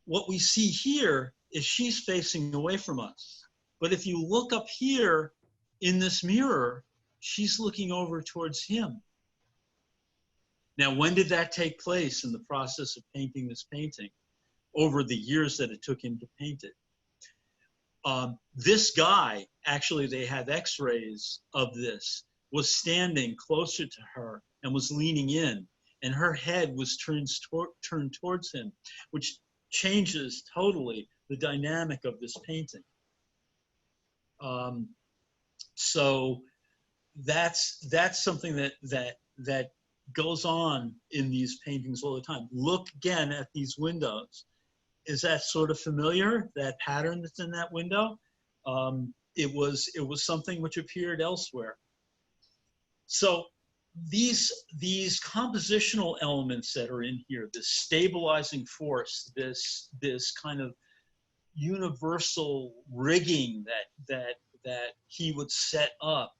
what we see here is she's facing away from us. But if you look up here in this mirror, she's looking over towards him. Now, when did that take place in the process of painting this painting over the years that it took him to paint it? This guy, actually, they have x-rays of this, was standing closer to her and was leaning in, and her head was turned towards him, which changes totally the dynamic of this painting. So that's something that goes on in these paintings all the time. Look again at these windows. Is that sort of familiar, that pattern that's in that window? It was something which appeared elsewhere. So these compositional elements that are in here, this stabilizing force, this kind of universal rigging that he would set up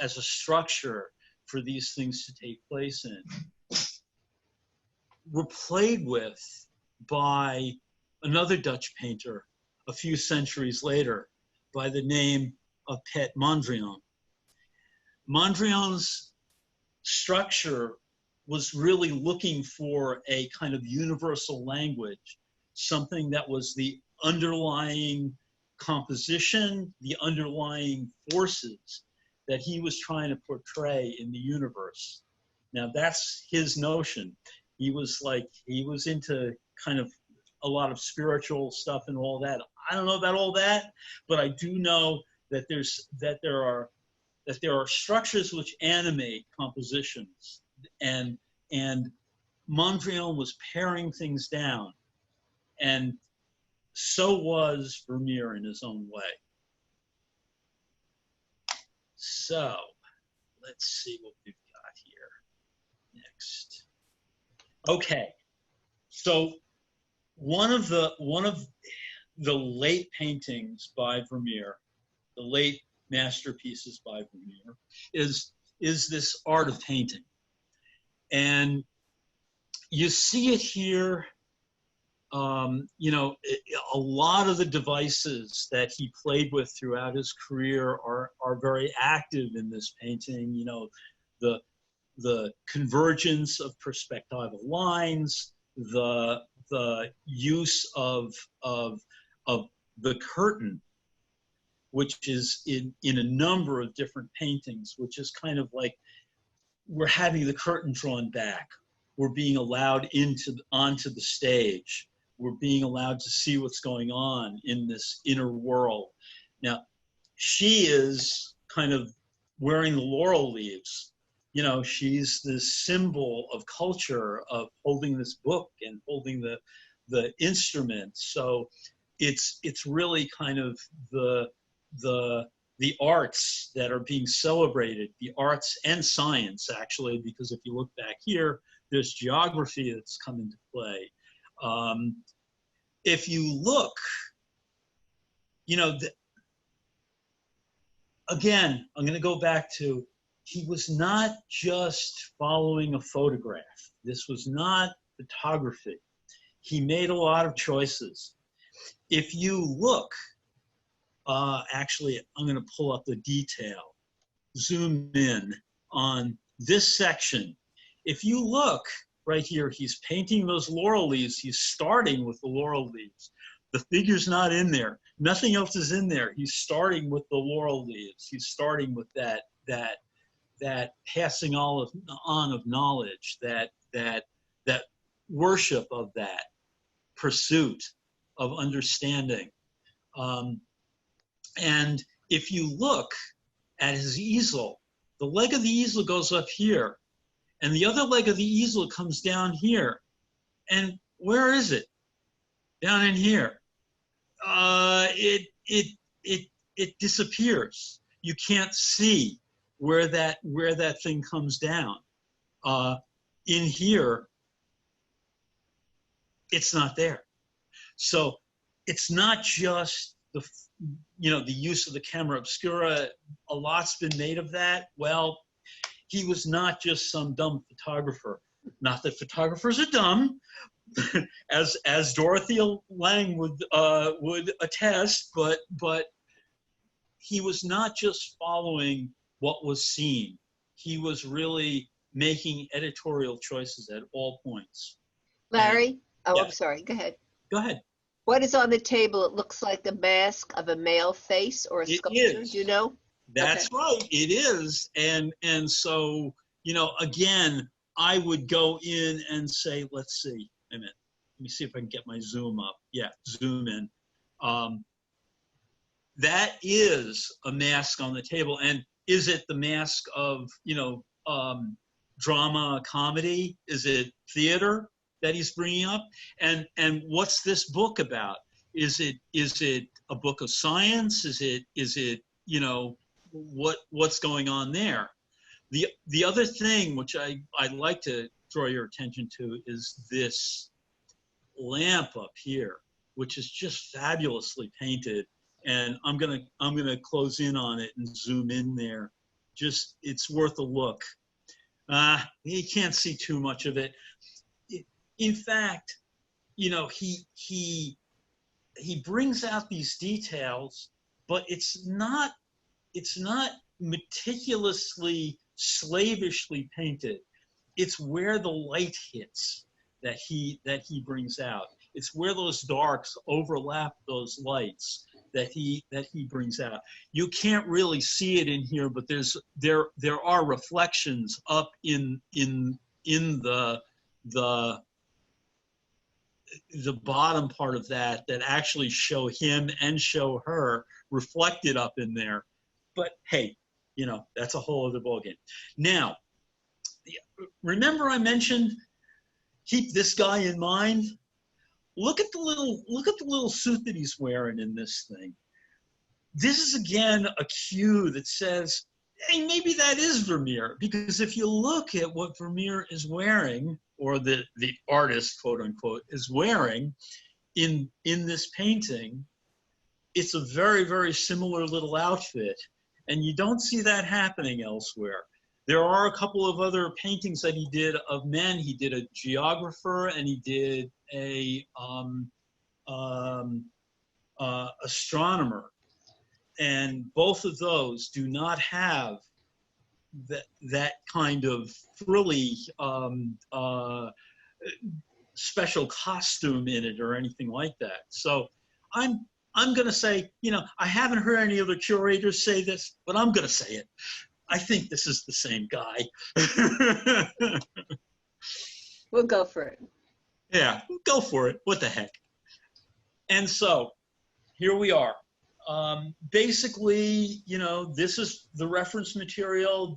as a structure for these things to take place in, were played with by another Dutch painter a few centuries later by the name of Piet Mondrian. Mondrian's structure was really looking for a kind of universal language, something that was the underlying composition, the underlying forces that he was trying to portray in the universe. Now that's his notion. He was into kind of a lot of spiritual stuff and all that. I don't know about all that, but I do know that there are structures which animate compositions, and Mondrian was paring things down, and so was Vermeer in his own way. So let's see what we've got here next. Okay, so one of the late paintings by Vermeer, the late masterpieces by Vermeer, is this art of painting. And you see it here, you know, a lot of the devices that he played with throughout his career are very active in this painting. You know, the convergence of perspectival lines, the use of the curtain, which is in a number of different paintings, which is kind of like we're having the curtain drawn back. We're being allowed onto the stage. We're being allowed to see what's going on in this inner world. Now, she is kind of wearing the laurel leaves. You know, she's this symbol of culture, of holding this book and holding the instrument. So it's really kind of the arts that are being celebrated, the arts and science, actually, because if you look back here, there's geography that's come into play. If you look, you know, again, I'm going to go back to, he was not just following a photograph. This was not photography. He made a lot of choices. If you look, actually, I'm going to pull up the detail, zoom in on this section. If you look right here, he's painting those laurel leaves. He's starting with the laurel leaves. The figure's not in there. Nothing else is in there. He's starting with the laurel leaves. He's starting with that passing on of knowledge, that worship of that. pursuit of understanding. And if you look at his easel, the leg of the easel goes up here, and the other leg of the easel comes down here. And where is it? Down in here. It disappears. You can't see where that thing comes down. In here, it's not there. So it's not just the use of the camera obscura. A lot's been made of that. Well, he was not just some dumb photographer. Not that photographers are dumb, as Dorothea Lange would attest, but he was not just following what was seen. He was really making editorial choices at all points. Larry? And, I'm sorry. Go ahead. Go ahead. What is on the table? It looks like a mask of a male face or a sculpture. Do you know? That's right. It is. And so, again, I would go in and say, let's see. Wait a minute. Let me see if I can get my zoom up. Yeah, zoom in. That is a mask on the table. And is it the mask of, drama, comedy? Is it theater that he's bringing up? And what's this book about? Is it a book of science? Is it what's going on there? The other thing which I'd like to draw your attention to is this lamp up here, which is just fabulously painted. And I'm gonna close in on it and zoom in there. Just, it's worth a look. You can't see too much of it. In fact, he brings out these details, but it's not meticulously, slavishly painted. It's where the light hits that he brings out. It's where those darks overlap those lights that he brings out. You can't really see it in here, but there are reflections up in the bottom part of that actually show him and show her reflected up in there. But hey, that's a whole other ballgame. Now, remember I mentioned keep this guy in mind. Look at the little suit that he's wearing in this thing. This is again a cue that says, hey, maybe that is Vermeer, because if you look at what Vermeer is wearing, or the artist, quote unquote, is wearing in this painting, it's a very, very similar little outfit. And you don't see that happening elsewhere. There are a couple of other paintings that he did of men. He did a geographer and he did a astronomer. And both of those do not have that kind of frilly special costume in it or anything like that. So I'm going to say, I haven't heard any other curators say this, but I'm going to say it. I think this is the same guy. We'll go for it. Yeah, go for it. What the heck? And so here we are. Basically, this is the reference material.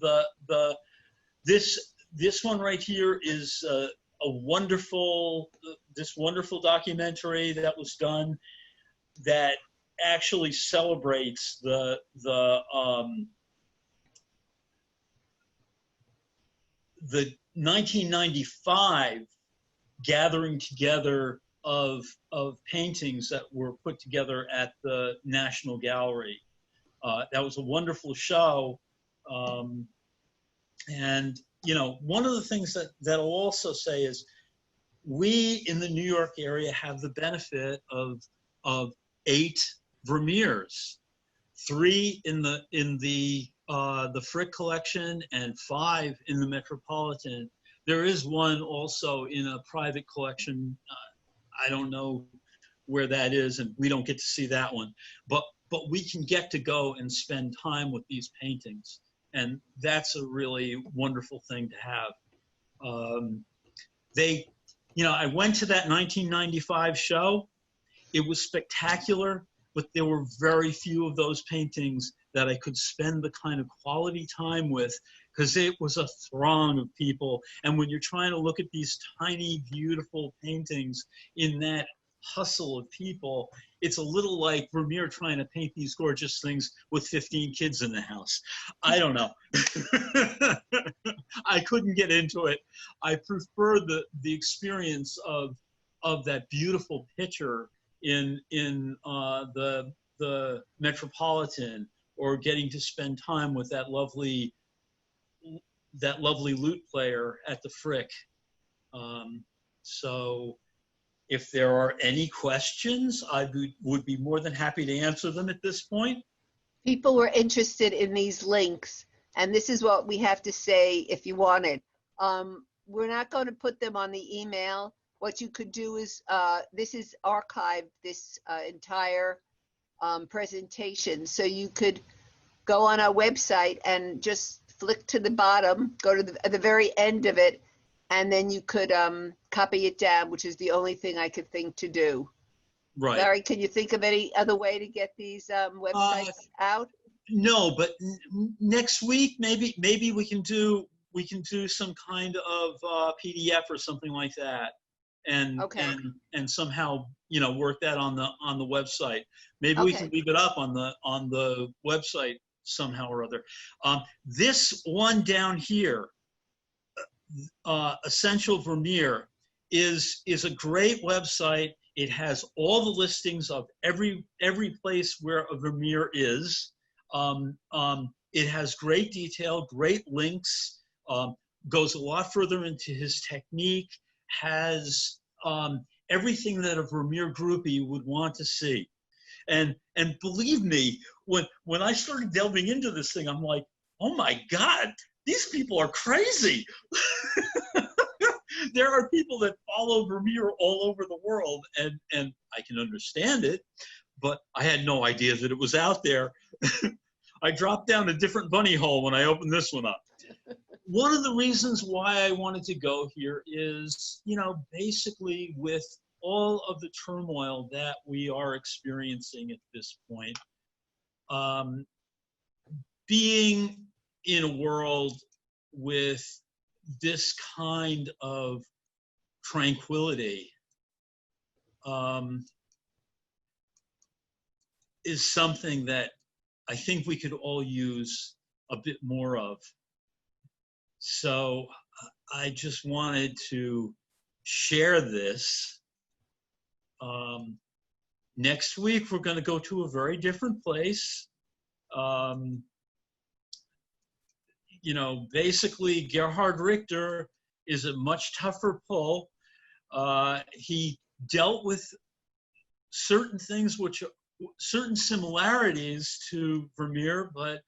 This one right here is a wonderful documentary that was done that actually celebrates the 1995 gathering together of paintings that were put together at the National Gallery. That was a wonderful show. And, one of the things that I'll also say is we in the New York area have the benefit of 8 Vermeers, 3 in the Frick collection and 5 in the Metropolitan. There is one also in a private collection. I don't know where that is, and we don't get to see that one. But we can get to go and spend time with these paintings, and that's a really wonderful thing to have. You know, I went to that 1995 show. It was spectacular, but there were very few of those paintings that I could spend the kind of quality time with, because it was a throng of people. And when you're trying to look at these tiny, beautiful paintings in that hustle of people, it's a little like Vermeer trying to paint these gorgeous things with 15 kids in the house. I don't know. I couldn't get into it. I prefer the experience of that beautiful picture in the Metropolitan, or getting to spend time with that lovely lute player at the Frick. So if there are any questions, I would be more than happy to answer them at this point. People were interested in these links, and this is what we have to say if you want it. We're not going to put them on the email. What you could do is, this is archived, this entire presentation. So you could go on our website and just flick to the bottom, go to the very end of it, and then you could copy it down, which is the only thing I could think to do. Right. Larry, can you think of any other way to get these websites out? No, but next week maybe we can do some kind of PDF or something like that, and Okay. and somehow, you know, work that on the website. Maybe we Okay. can leave it up on the website somehow or other. This one down here, Essential Vermeer, is a great website. It has all the listings of every place where a Vermeer is. It has great detail, great links, goes a lot further into his technique, has everything that a Vermeer groupie would want to see. And believe me, when I started delving into this thing, I'm like, oh my God, these people are crazy. There are people that follow Vermeer all over the world, and I can understand it, but I had no idea that it was out there. I dropped down a different bunny hole when I opened this one up. One of the reasons why I wanted to go here is, you know, basically with all of the turmoil that we are experiencing at this point, being in a world with this kind of tranquility is something that I think we could all use a bit more of. So I just wanted to share this. Next week, we're going to go to a very different place. You know, basically, Gerhard Richter is a much tougher pull. He dealt with certain things certain similarities to Vermeer, but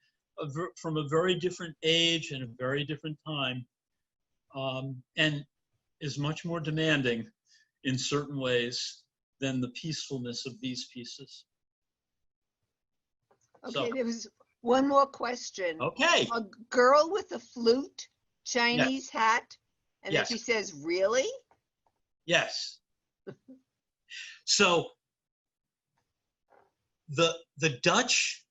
from a very different age and a very different time, and is much more demanding in certain ways than the peacefulness of these pieces. Okay, So, there was one more question. okay. A girl with a flute, Chinese hat, and Yes. then she says, really? Yes. So the Dutch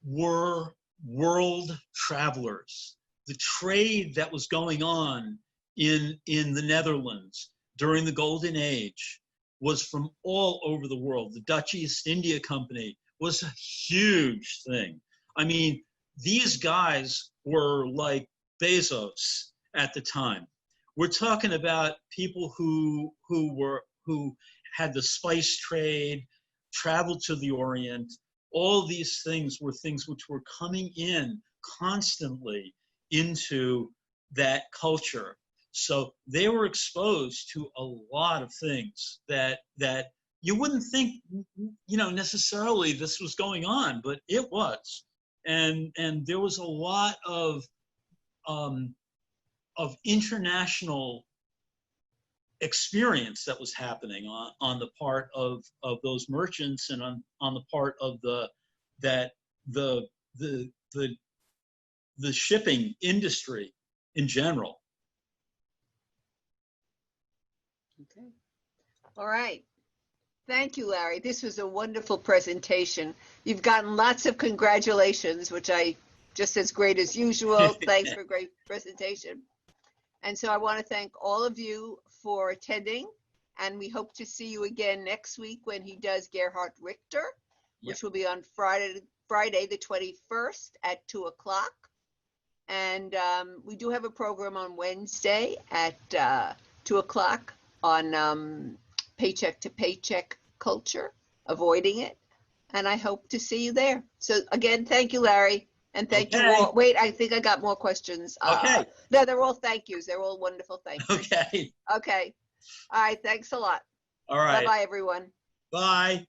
were world travelers. The trade that was going on in the Netherlands during the Golden Age was from all over the world. The Dutch East India Company was a huge thing. I mean, these guys were like Bezos at the time. We're talking about people who had the spice trade, traveled to the Orient. All these things were things which were coming in constantly into that culture. So they were exposed to a lot of things that you wouldn't think, you know, necessarily this was going on, but it was. And there was a lot of international experience that was happening on the part of those merchants, and on the part of the shipping industry in general. Okay. All right. Thank you, Larry. This was a wonderful presentation. You've gotten lots of congratulations, which I just as great as usual. Thanks for a great presentation. And so I want to thank all of you for attending, and we hope to see you again next week when he does Gerhard Richter, which will be on Friday the 21st at 2 o'clock. And we do have a program on Wednesday at 2 o'clock on paycheck to paycheck culture, avoiding it. And I hope to see you there. So again, thank you, Larry. And thank you all. Wait, I think I got more questions. Okay. No, they're all thank yous. They're all wonderful thank yous. Okay. Okay. All right. Thanks a lot. All right. Bye-bye, everyone. Bye.